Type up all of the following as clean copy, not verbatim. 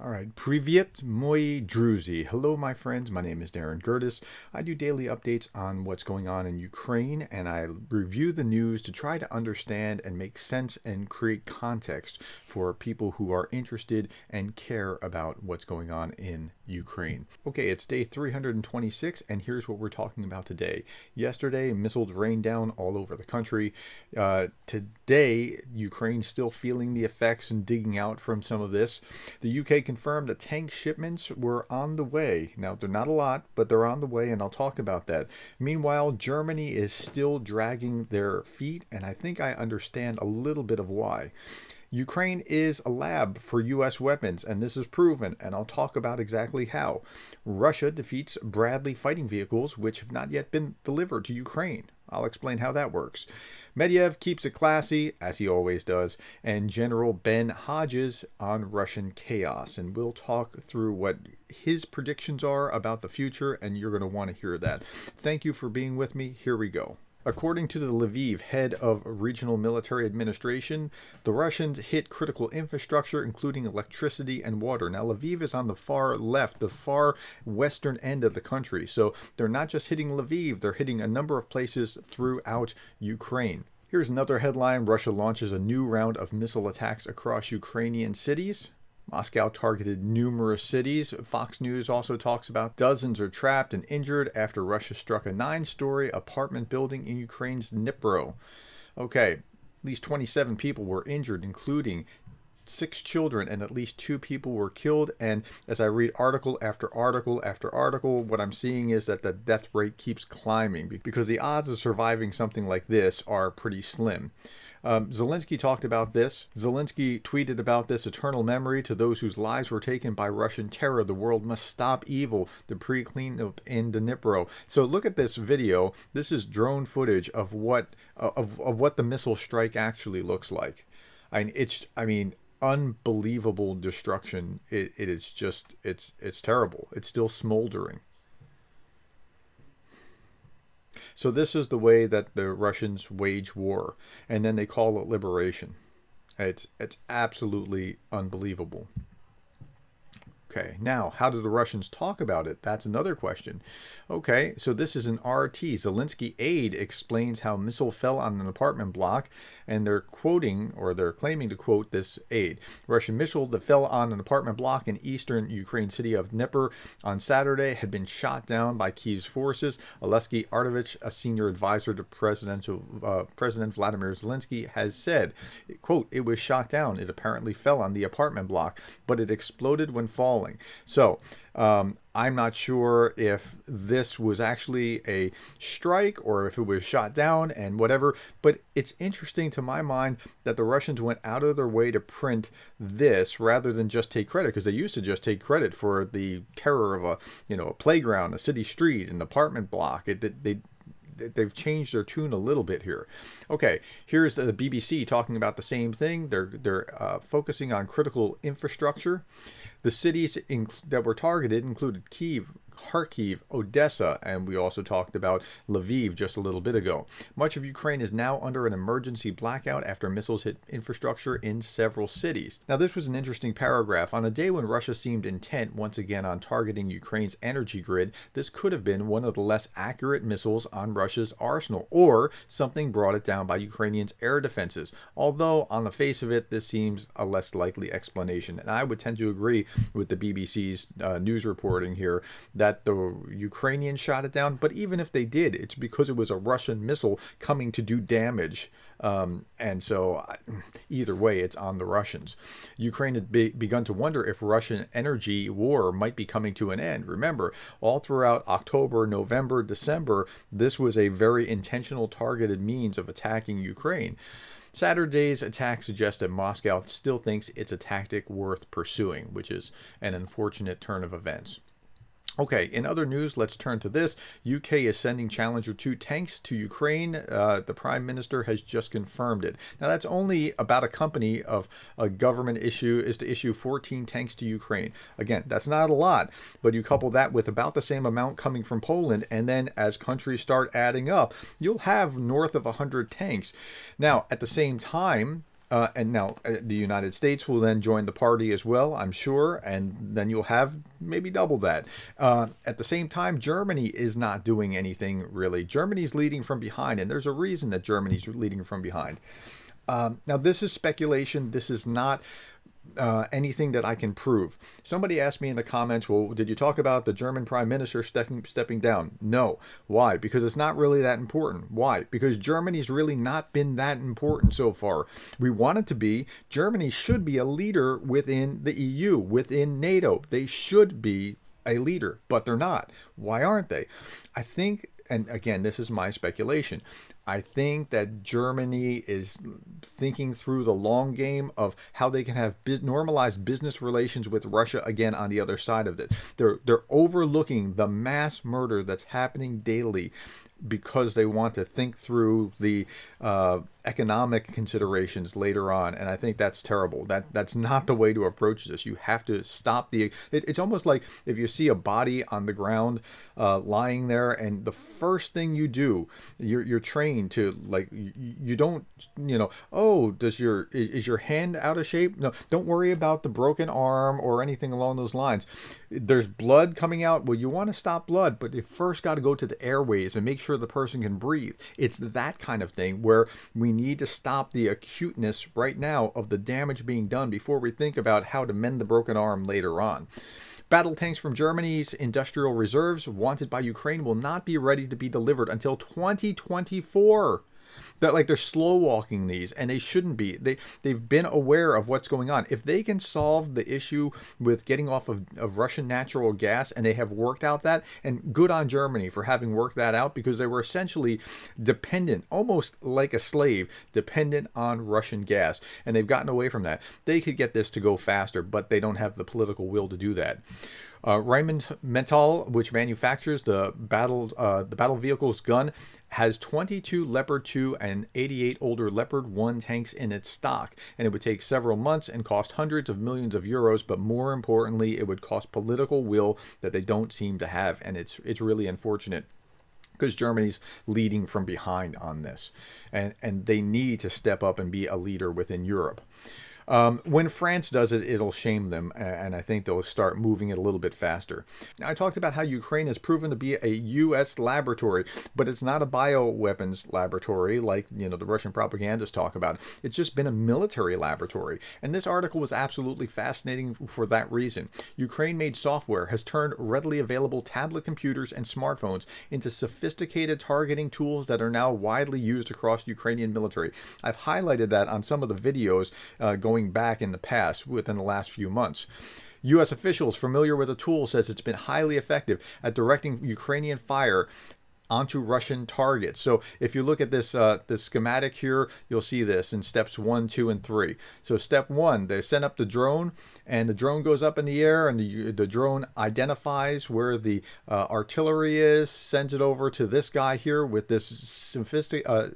All right, Privyet moi druzy. Hello, my friends. My name is Darren Gerdes. I do daily updates on what's going on in Ukraine, and I review the news to try to understand and make sense and create context for people who are interested and care about what's going on in Ukraine. Okay, it's day 326, and here's what we're talking about today. Yesterday, missiles rained down all over the country. Today, Ukraine's still feeling the effects and digging out from some of this. The UK confirmed that tank shipments were on the way. Now, they're not a lot, but they're on the way, and I'll talk about that. Meanwhile, Germany is still dragging their feet, and I think I understand a little bit of why. Ukraine is a lab for U.S. weapons, and this is proven, and I'll talk about exactly how. Russia defeats Bradley fighting vehicles, which have not yet been delivered to Ukraine. I'll explain how that works. Medvedev keeps it classy, as he always does, and General Ben Hodges on Russian chaos. And we'll talk through what his predictions are about the future, and you're going to want to hear that. Thank you for being with me. Here we go. According to the Lviv head of regional military administration, the Russians hit critical infrastructure, including electricity and water. Now, Lviv is on the far left, the far western end of the country. So they're not just hitting Lviv, they're hitting a number of places throughout Ukraine. Here's another headline. Russia launches a new round of missile attacks across Ukrainian cities. Moscow targeted numerous cities. Fox News also talks about dozens are trapped and injured after Russia struck a 9-story apartment building in Ukraine's Dnipro. Okay, at least 27 people were injured, including 6 children, and at least 2 people were killed. And as I read article after article after article, what I'm seeing is that the death rate keeps climbing because the odds of surviving something like this are pretty slim. Zelensky talked about this. Zelensky tweeted about this: eternal memory to those whose lives were taken by Russian terror. The world must stop evil. The pre-cleanup in Dnipro. So look at this video. This is drone footage of what the missile strike actually looks like. I mean, unbelievable destruction. It is just, it's terrible. It's still smoldering. So this is the way that the Russians wage war, and then they call it liberation. It's absolutely unbelievable. Okay, now, how do the Russians talk about it? That's another question. Okay, so this is an RT. Zelensky aide explains how missile fell on an apartment block, and they're claiming to quote this aide. Russian missile that fell on an apartment block in eastern Ukraine city of Dnipro on Saturday had been shot down by Kiev's forces. Oleksiy Artovich, a senior advisor to President Vladimir Zelensky, has said, quote, it was shot down. It apparently fell on the apartment block, but it exploded when falling. So I'm not sure if this was actually a strike or if it was shot down and whatever, but it's interesting to my mind that the Russians went out of their way to print this rather than just take credit, because they used to just take credit for the terror of a playground, a city street, an apartment block. They've changed their tune a little bit here. Okay, here's the BBC talking about the same thing. They're focusing on critical infrastructure. The cities that were targeted included Kiev, Kharkiv, Odessa, and we also talked about Lviv just a little bit ago. Much of Ukraine is now under an emergency blackout after missiles hit infrastructure in several cities. Now, this was an interesting paragraph. On a day when Russia seemed intent once again on targeting Ukraine's energy grid, this could have been one of the less accurate missiles on Russia's arsenal, or something brought it down by Ukrainians' air defenses. Although, on the face of it, this seems a less likely explanation. And I would tend to agree with the BBC's news reporting here that the Ukrainians shot it down, but even if they did, it's because it was a Russian missile coming to do damage. And so either way, it's on the Russians. Ukraine had begun to wonder if Russian energy war might be coming to an end. Remember, all throughout October, November, December, this was a very intentional, targeted means of attacking Ukraine. Saturday's attack suggests that Moscow still thinks it's a tactic worth pursuing, which is an unfortunate turn of events. Okay, in other news, let's turn to this. UK is sending Challenger 2 tanks to Ukraine. The Prime Minister has just confirmed it. Now, that's only about a company of a government issue is to issue 14 tanks to Ukraine. Again, that's not a lot, but you couple that with about the same amount coming from Poland, and then as countries start adding up, you'll have north of 100 tanks. Now, at the same time, And now the United States will then join the party as well, I'm sure, and then you'll have maybe double that. At the same time, Germany is not doing anything really. Germany's leading from behind, and there's a reason that Germany's leading from behind. Now, this is speculation. This is not anything that I can prove. Somebody asked me in the comments, well, did you talk about the German Prime Minister stepping down? No. Why? Because it's not really that important. Why? Because Germany's really not been that important so far. We want it to be. Germany should be a leader within the EU, within NATO. They should be a leader, but they're not. Why aren't they? I think, and again, this is my speculation, I think that Germany is thinking through the long game of how they can have normalized business relations with Russia again on the other side of it. They're overlooking the mass murder that's happening daily because they want to think through the economic considerations later on, and I think that's terrible. That's not the way to approach this. You have to stop it's almost like if you see a body on the ground lying there, and the first thing you do, you're trained to, like, you don't, oh, is your hand out of shape? No, don't worry about the broken arm or anything along those lines. There's blood coming out. Well, you want to stop blood, but you first got to go to the airways and make sure the person can breathe. It's that kind of thing where we need to stop the acuteness right now of the damage being done before we think about how to mend the broken arm later on. Battle tanks from Germany's industrial reserves wanted by Ukraine will not be ready to be delivered until 2024. They're slow walking these, and they shouldn't be. They've been aware of what's going on. If they can solve the issue with getting off of Russian natural gas, and they have worked out that, and good on Germany for having worked that out, because they were essentially dependent, almost like a slave, dependent on Russian gas, and they've gotten away from that. They could get this to go faster, but they don't have the political will to do that. Rheinmetall, which manufactures the battle vehicle's gun, has 22 Leopard 2 and 88 older Leopard 1 tanks in its stock, and it would take several months and cost hundreds of millions of euros, but more importantly, it would cost political will that they don't seem to have, and it's really unfortunate, because Germany's leading from behind on this, and they need to step up and be a leader within Europe. When France does it, it'll shame them, and I think they'll start moving it a little bit faster. I talked about how Ukraine has proven to be a U.S. laboratory, but it's not a bioweapons laboratory like, the Russian propagandists talk about. It's just been a military laboratory, and this article was absolutely fascinating for that reason. Ukraine-made software has turned readily available tablet computers and smartphones into sophisticated targeting tools that are now widely used across Ukrainian military. I've highlighted that on some of the videos going back in the past within the last few months. U.S. officials familiar with the tool says it's been highly effective at directing Ukrainian fire onto Russian targets. So if you look at this schematic here, you'll see this in steps 1, 2, and 3. So step 1, they send up the drone, and the drone goes up in the air, and the drone identifies where the artillery is, sends it over to this guy here with this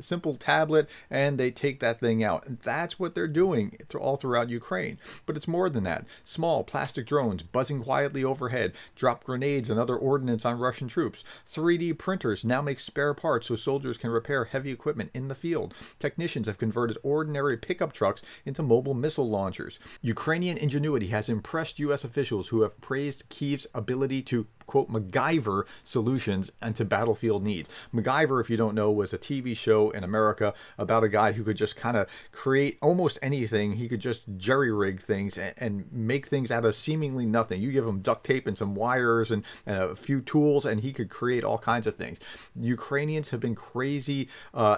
simple tablet, and they take that thing out. And that's what they're doing all throughout Ukraine. But it's more than that. Small plastic drones buzzing quietly overhead drop grenades and other ordnance on Russian troops. 3D printers now make spare parts so soldiers can repair heavy equipment in the field. Technicians have converted ordinary pickup trucks into mobile missile launchers. Ukrainian ingenuity has impressed U.S. officials who have praised Kyiv's ability to, quote, MacGyver solutions into battlefield needs. MacGyver, if you don't know, was a TV show in America about a guy who could just kind of create almost anything. He could just jerry-rig things and make things out of seemingly nothing. You give him duct tape and some wires and a few tools, and he could create all kinds of things. Ukrainians have been crazy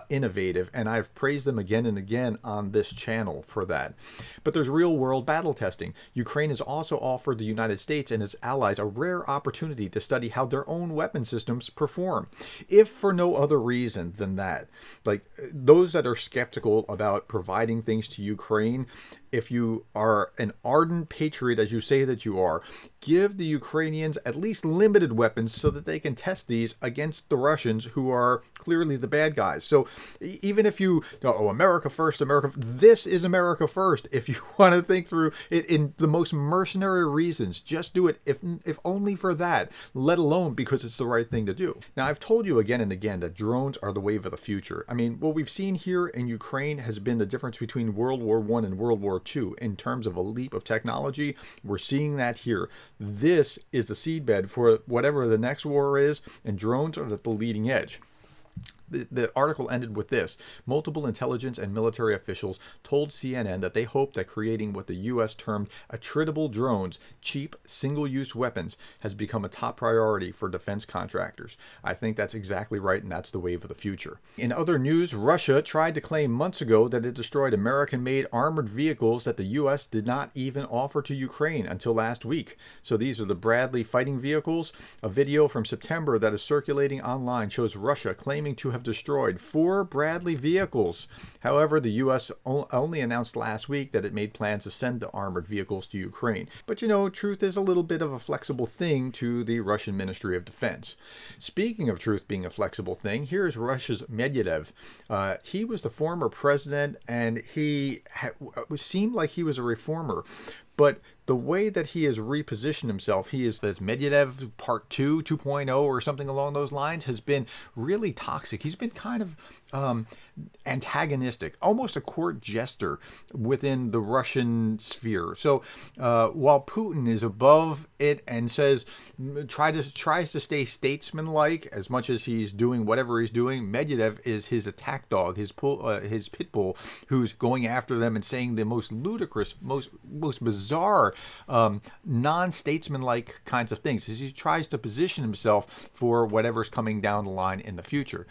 innovative, and I've praised them again and again on this channel for that. But there's real-world battle testing. Ukraine has also offered the United States and its allies a rare opportunity to study how their own weapon systems perform, if for no other reason than that. Like, those that are skeptical about providing things to Ukraine, if you are an ardent patriot, as you say that you are, give the Ukrainians at least limited weapons so that they can test these against the Russians, who are clearly the bad guys. So even if you, oh, America first, America, this is America first. If you want to think through it in the most mercenary reasons, just do it, if only for that, let alone because it's the right thing to do. Now, I've told you again and again that drones are the wave of the future. I mean, what we've seen here in Ukraine has been the difference between World War I and World War II in terms of a leap of technology. We're seeing that here. This is the seedbed for whatever the next war is, and drones are at the leading edge. The article ended with this. Multiple intelligence and military officials told CNN that they hope that creating what the U.S. termed attritable drones, cheap, single-use weapons, has become a top priority for defense contractors. I think that's exactly right, and that's the wave of the future. In other news, Russia tried to claim months ago that it destroyed American-made armored vehicles that the U.S. did not even offer to Ukraine until last week. So these are the Bradley fighting vehicles. A video from September that is circulating online shows Russia claiming to have destroyed 4 Bradley vehicles. However, the U.S. only announced last week that it made plans to send the armored vehicles to Ukraine. But you know, truth is a little bit of a flexible thing to the Russian Ministry of Defense. Speaking of truth being a flexible thing, here's Russia's Medvedev. He was the former president, and he seemed like he was a reformer. But the way that he has repositioned himself, he is as Medvedev Part 2, 2.0 or something along those lines, has been really toxic. He's been kind of antagonistic, almost a court jester within the Russian sphere. So while Putin is above it and says, tries to stay statesmanlike as much as he's doing whatever he's doing, Medvedev is his attack dog, his pit bull, who's going after them and saying the most ludicrous, most bizarre, non-statesmanlike kinds of things as he tries to position himself for whatever's coming down the line in the future.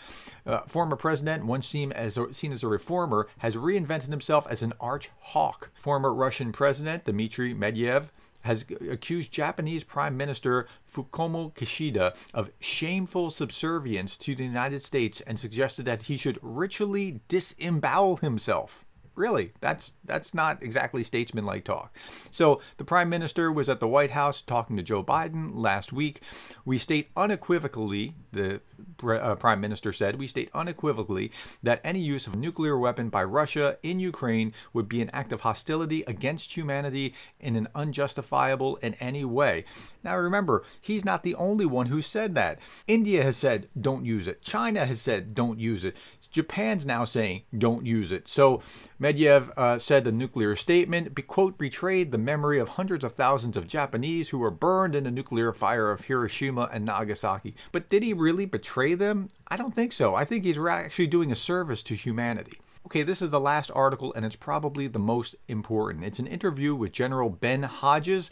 Former president, once seen as a reformer, has reinvented himself as an arch hawk. Former Russian president Dmitry Medvedev has accused Japanese Prime Minister Fumio Kishida of shameful subservience to the United States and suggested that he should ritually disembowel himself. Really, that's not exactly statesman-like talk. So the Prime Minister was at the White House talking to Joe Biden last week. We state unequivocally, the Prime Minister said, we state unequivocally that any use of a nuclear weapon by Russia in Ukraine would be an act of hostility against humanity in an unjustifiable in any way. Now remember, he's not the only one who said that. India has said, don't use it. China has said, don't use it. Japan's now saying, don't use it. So Medvedev said the nuclear statement, quote, betrayed the memory of hundreds of thousands of Japanese who were burned in the nuclear fire of Hiroshima and Nagasaki. But did he really betray them? I don't think so. I think he's actually doing a service to humanity. Okay, this is the last article, and it's probably the most important. It's an interview with General Ben Hodges.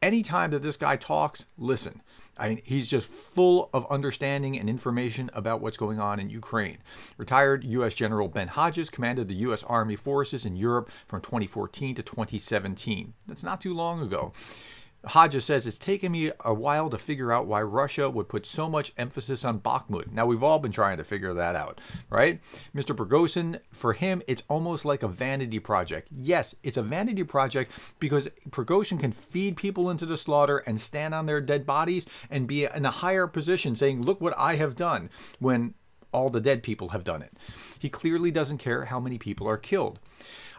Anytime that this guy talks, listen. I mean, he's just full of understanding and information about what's going on in Ukraine. Retired U.S. General Ben Hodges commanded the U.S. Army forces in Europe from 2014 to 2017. That's not too long ago. Hodges says, it's taken me a while to figure out why Russia would put so much emphasis on Bakhmut. Now, we've all been trying to figure that out, right? Mr. Prigozhin, for him, it's almost like a vanity project. Yes, it's a vanity project because Prigozhin can feed people into the slaughter and stand on their dead bodies and be in a higher position saying, look what I have done, when all the dead people have done it. He clearly doesn't care how many people are killed.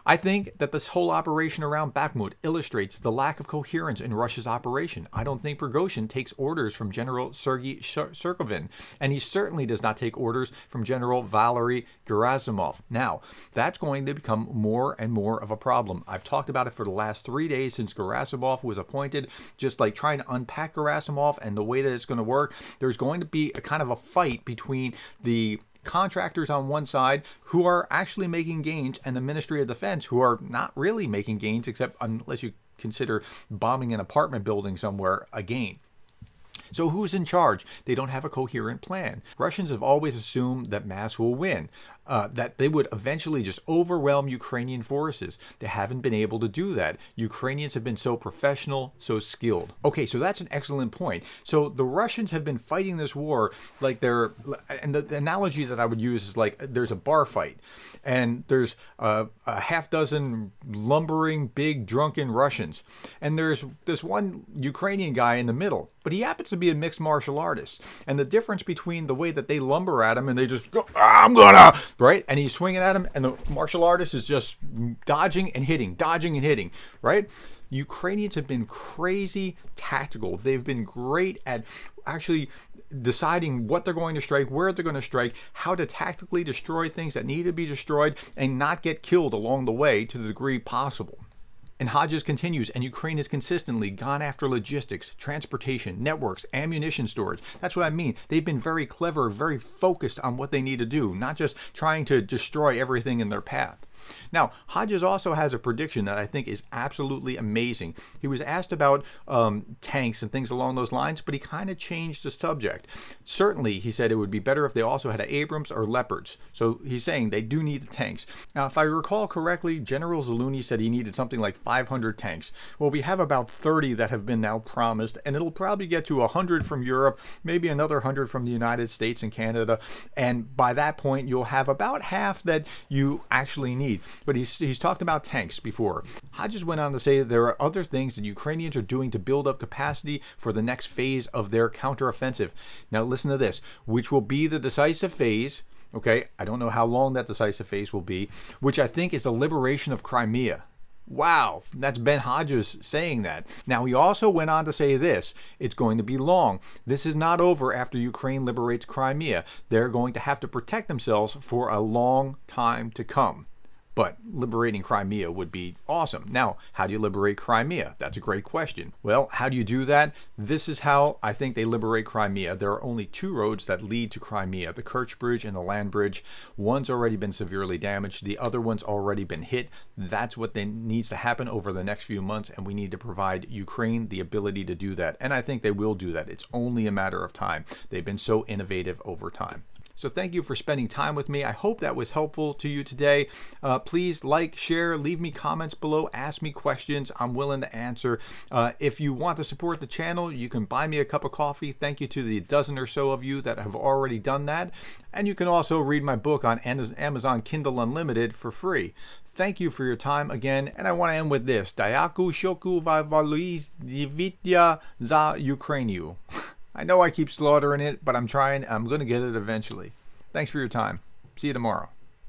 I think that this whole operation around Bakhmut illustrates the lack of coherence in Russia's operation. I don't think Prigozhin takes orders from General Sergei Surkovin, and he certainly does not take orders from General Valery Gerasimov. Now, that's going to become more and more of a problem. I've talked about it for the last 3 days since Gerasimov was appointed, just like trying to unpack Gerasimov and the way that it's going to work. There's going to be a kind of a fight between the contractors on one side who are actually making gains and the Ministry of Defense who are not really making gains, except unless you consider bombing an apartment building somewhere a gain. So who's in charge? They don't have a coherent plan. Russians have always assumed that mass will win. that they would eventually just overwhelm Ukrainian forces. They haven't been able to do that. Ukrainians have been so professional, so skilled. Okay, so that's an excellent point. So the Russians have been fighting this war like and the analogy that I would use is like there's a bar fight, and there's a half dozen lumbering, big, drunken Russians, and there's this one Ukrainian guy in the middle, but he happens to be a mixed martial artist. And the difference between the way that they lumber at him and they just go, I'm gonna, right? And he's swinging at him, and the martial artist is just dodging and hitting, right? Ukrainians have been crazy tactical. They've been great at actually deciding what they're going to strike, where they're going to strike, how to tactically destroy things that need to be destroyed and not get killed along the way to the degree possible. And Hodges continues, and Ukraine has consistently gone after logistics, transportation, networks, ammunition storage. That's what I mean. They've been very clever, very focused on what they need to do, not just trying to destroy everything in their path. Now, Hodges also has a prediction that I think is absolutely amazing. He was asked about tanks and things along those lines, but he kind of changed the subject. Certainly, he said it would be better if they also had Abrams or Leopards. So he's saying they do need the tanks. Now, if I recall correctly, General Zaluni said he needed something like 500 tanks. Well, we have about 30 that have been now promised, and it'll probably get to 100 from Europe, maybe another 100 from the United States and Canada. And by that point, you'll have about half that you actually need. But he's talked about tanks before. Hodges went on to say that there are other things that Ukrainians are doing to build up capacity for the next phase of their counteroffensive. Now listen to this, which will be the decisive phase. Okay, I don't know how long that decisive phase will be, which I think is the liberation of Crimea. Wow, that's Ben Hodges saying that. Now, he also went on to say this, it's going to be long. This is not over after Ukraine liberates Crimea. They're going to have to protect themselves for a long time to come. But liberating Crimea would be awesome. Now, how do you liberate Crimea? That's a great question. Well, how do you do that? This is how I think they liberate Crimea. There are only two roads that lead to Crimea, the Kerch Bridge and the land bridge. One's already been severely damaged. The other one's already been hit. That's what needs to happen over the next few months, and we need to provide Ukraine the ability to do that. And I think they will do that. It's only a matter of time. They've been so innovative over time. So thank you for spending time with me. I hope that was helpful to you today. Please like, share, leave me comments below, ask me questions. I'm willing to answer. If you want to support the channel, you can buy me a cup of coffee. Thank you to the dozen or so of you that have already done that. And you can also read my book on Amazon Kindle Unlimited for free. Thank you for your time again. And I want to end with this. Dyaku shoku vavalizivitya za Ukrainiu. I know I keep slaughtering it, but I'm trying. I'm going to get it eventually. Thanks for your time. See you tomorrow.